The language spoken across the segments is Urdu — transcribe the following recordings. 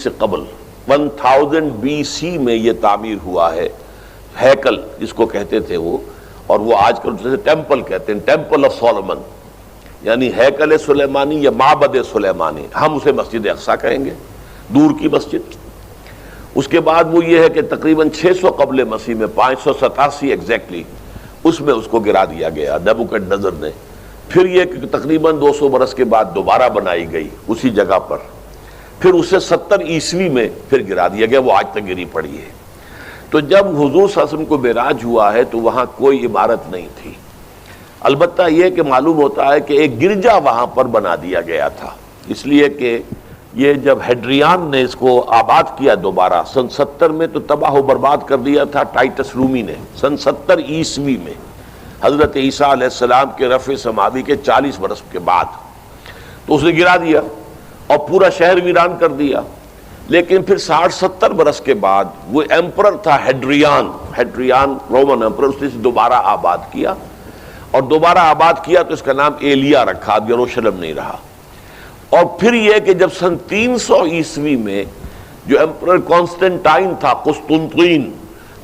سے قبل 1000 BC میں یہ تعمیر ہوا ہے ہیکل جس کو کہتے تھے وہ، اور وہ آج کل جیسے ٹیمپل کہتے ہیں، ٹیمپل آف سولومن، یعنی ہیکل سلیمانی یا معبد سلیمانی، ہم اسے مسجد اقصی کہیں گے، دور کی مسجد۔ اس کے بعد وہ یہ ہے کہ تقریباً 600 قبل مسیح میں 587 ایگزیکٹلی اس میں اس کو گرا دیا گیا نیبوکڈنیزر نے۔ پھر یہ کہ تقریباً 200 برس کے بعد دوبارہ بنائی گئی اسی جگہ پر، پھر اسے 70 عیسوی میں پھر گرا دیا گیا، وہ آج تک گری پڑی ہے۔ تو جب حضور صلی اللہ علیہ وسلم کو معراج ہوا ہے تو وہاں کوئی عمارت نہیں تھی، البتہ یہ کہ معلوم ہوتا ہے کہ ایک گرجا وہاں پر بنا دیا گیا تھا، اس لیے کہ یہ جب ہیڈریان نے اس کو آباد کیا دوبارہ سن 70 میں تو تباہ و برباد کر دیا تھا ٹائٹس رومی نے سن 70 عیسوی میں، حضرت عیسیٰ علیہ السلام کے رفع سماوی کے 40 برس کے بعد، تو اس نے گرا دیا اور پورا شہر ویران کر دیا۔ لیکن پھر 60-70 برس کے بعد وہ ایمپرر تھا ہیڈریان رومن ایمپرر، اس نے دوبارہ آباد کیا، اور دوبارہ آباد کیا تو اس کا نام ایلیا رکھا، اب یروشلم نہیں رہا۔ اور پھر یہ کہ جب سن 300 عیسوی میں جو ایمپرر کانسٹنٹائن تھا قسطنطین،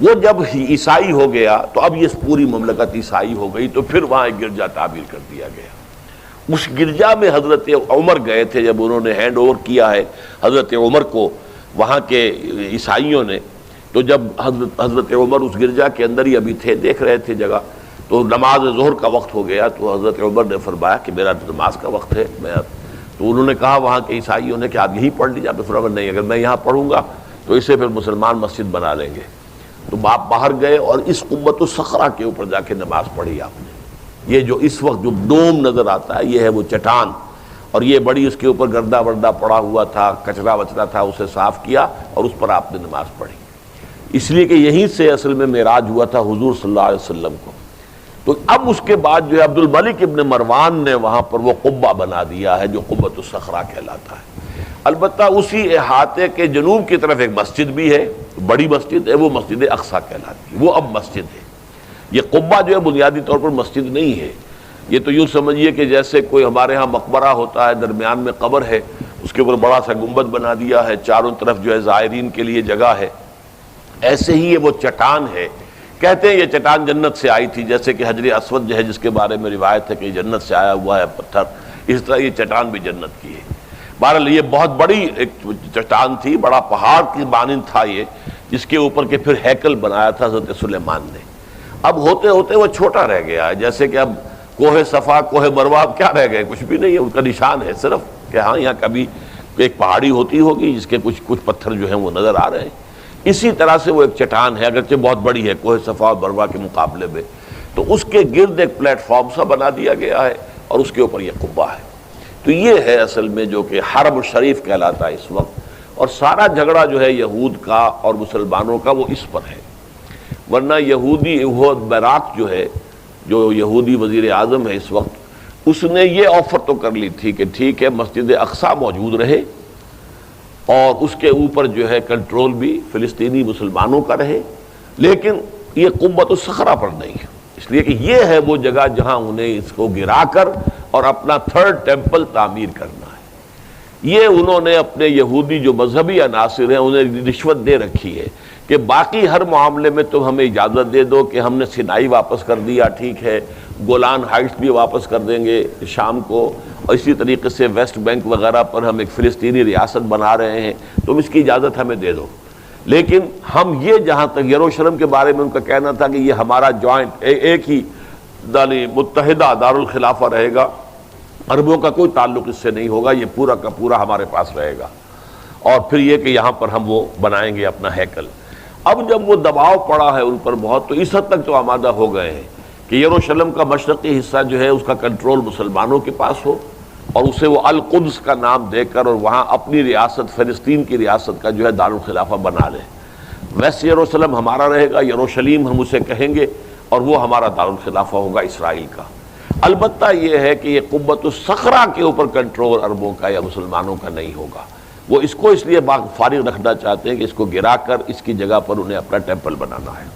وہ جب عیسائی ہو گیا تو اب یہ پوری مملکت عیسائی ہو گئی، تو پھر وہاں ایک گرجا تعمیر کر دیا گیا۔ اس گرجا میں حضرت عمر گئے تھے، جب انہوں نے ہینڈ اوور کیا ہے حضرت عمر کو وہاں کے عیسائیوں نے، تو جب حضرت عمر اس گرجا کے اندر ہی ابھی تھے، دیکھ رہے تھے جگہ، تو نماز ظہر کا وقت ہو گیا، تو حضرت عمر نے فرمایا کہ میرا نماز کا وقت ہے، تو انہوں نے کہا وہاں کے عیسائیوں نے کہ آپ یہیں پڑھ لیجیے، آپ نے فرمایا نہیں، اگر میں یہاں پڑھوں گا تو اسے پھر مسلمان مسجد بنا لیں گے۔ تو آپ باہر گئے اور اس قبۃ الصخرہ کے اوپر جا کے نماز پڑھی آپ نے۔ یہ جو اس وقت جو ڈوم نظر آتا ہے یہ ہے وہ چٹان، اور یہ بڑی اس کے اوپر گردہ وردہ پڑا ہوا تھا، کچرا وچرا تھا، اسے صاف کیا اور اس پر آپ نے نماز پڑھی، اس لیے کہ یہیں سے اصل میں معراج ہوا تھا حضور صلی اللہ علیہ وسلم کو۔ تو اب اس کے بعد جو ہے عبد الملک ابن مروان نے وہاں پر وہ قبہ بنا دیا ہے جو قبۃ الصخرہ کہلاتا ہے۔ البتہ اسی احاطے کے جنوب کی طرف ایک مسجد بھی ہے، بڑی مسجد ہے، وہ مسجد اقصی کہلاتی ہے، وہ اب مسجد ہے۔ یہ قبہ جو ہے بنیادی طور پر مسجد نہیں ہے، یہ تو یوں سمجھیے کہ جیسے کوئی ہمارے ہاں مقبرہ ہوتا ہے، درمیان میں قبر ہے، اس کے اوپر بڑا سا گنبد بنا دیا ہے، چاروں طرف جو ہے زائرین کے لیے جگہ ہے، ایسے ہی یہ وہ چٹان ہے۔ کہتے ہیں یہ چٹان جنت سے آئی تھی، جیسے کہ حجر اسود جو ہے جس کے بارے میں روایت ہے کہ جنت سے آیا ہوا ہے پتھر، اس طرح یہ چٹان بھی جنت کی ہے۔ بہرحال یہ بہت بڑی ایک چٹان تھی، بڑا پہاڑ کی مانند تھا یہ، جس کے اوپر کے پھر ہیکل بنایا تھا حضرت سلیمان نے۔ اب ہوتے ہوتے وہ چھوٹا رہ گیا ہے، جیسے کہ اب کوہ صفا کوہ مروہ اب کیا رہ گئے، کچھ بھی نہیں ہے، ان کا نشان ہے صرف کہ ہاں یہاں کبھی ایک پہاڑی ہوتی ہوگی جس کے کچھ پتھر جو ہیں وہ نظر آ رہے ہیں۔ اسی طرح سے وہ ایک چٹان ہے، اگرچہ بہت بڑی ہے کوہ صفا اور مروہ کے مقابلے میں، تو اس کے گرد ایک پلیٹ فارم سا بنا دیا گیا ہے اور اس کے اوپر یہ قبہ ہے۔ تو یہ ہے اصل میں جو کہ حرم الشریف کہلاتا ہے اس وقت، اور سارا جھگڑا جو ہے یہود کا اور مسلمانوں کا وہ اس پر ہے۔ ورنہ یہودی براق جو ہے، جو یہودی وزیر اعظم ہے اس وقت، اس نے یہ آفر تو کر لی تھی کہ ٹھیک ہے مسجد اقصی موجود رہے اور اس کے اوپر جو ہے کنٹرول بھی فلسطینی مسلمانوں کا رہے، لیکن یہ قبۃ الصخرہ پر نہیں ہے، اس لیے کہ یہ ہے وہ جگہ جہاں انہیں اس کو گرا کر اور اپنا تھرڈ ٹیمپل تعمیر کرنا ہے۔ یہ انہوں نے اپنے یہودی جو مذہبی عناصر ہیں انہیں رشوت دے رکھی ہے کہ باقی ہر معاملے میں تم ہمیں اجازت دے دو کہ ہم نے سینائی واپس کر دیا، ٹھیک ہے، گولان ہائٹس بھی واپس کر دیں گے شام کو، اور اسی طریقے سے ویسٹ بینک وغیرہ پر ہم ایک فلسطینی ریاست بنا رہے ہیں، تم اس کی اجازت ہمیں دے دو، لیکن ہم یہ جہاں تک یروشلم کے بارے میں ان کا کہنا تھا کہ یہ ہمارا جوائنٹ ایک ہی متحدہ دارالخلافہ رہے گا، عربوں کا کوئی تعلق اس سے نہیں ہوگا، یہ پورا کا پورا ہمارے پاس رہے گا، اور پھر یہ کہ یہاں پر ہم وہ بنائیں گے اپنا ہیکل۔ اب جب وہ دباؤ پڑا ہے ان پر بہت، تو اس حد تک تو آمادہ ہو گئے ہیں کہ یروشلم کا مشرقی حصہ جو ہے اس کا کنٹرول مسلمانوں کے پاس ہو، اور اسے وہ القدس کا نام دے کر اور وہاں اپنی ریاست فلسطین کی ریاست کا جو ہے دارالخلافہ بنا لیں۔ ویسٹ یروشلم ہمارا رہے گا، یروشلیم ہم اسے کہیں گے، اور وہ ہمارا دارالخلافہ ہوگا اسرائیل کا۔ البتہ یہ ہے کہ یہ قبۃ الصخرہ کے اوپر کنٹرول عربوں کا یا مسلمانوں کا نہیں ہوگا، وہ اس کو اس لیے فارغ رکھنا چاہتے ہیں کہ اس کو گرا کر اس کی جگہ پر انہیں اپنا ٹیمپل بنانا ہے۔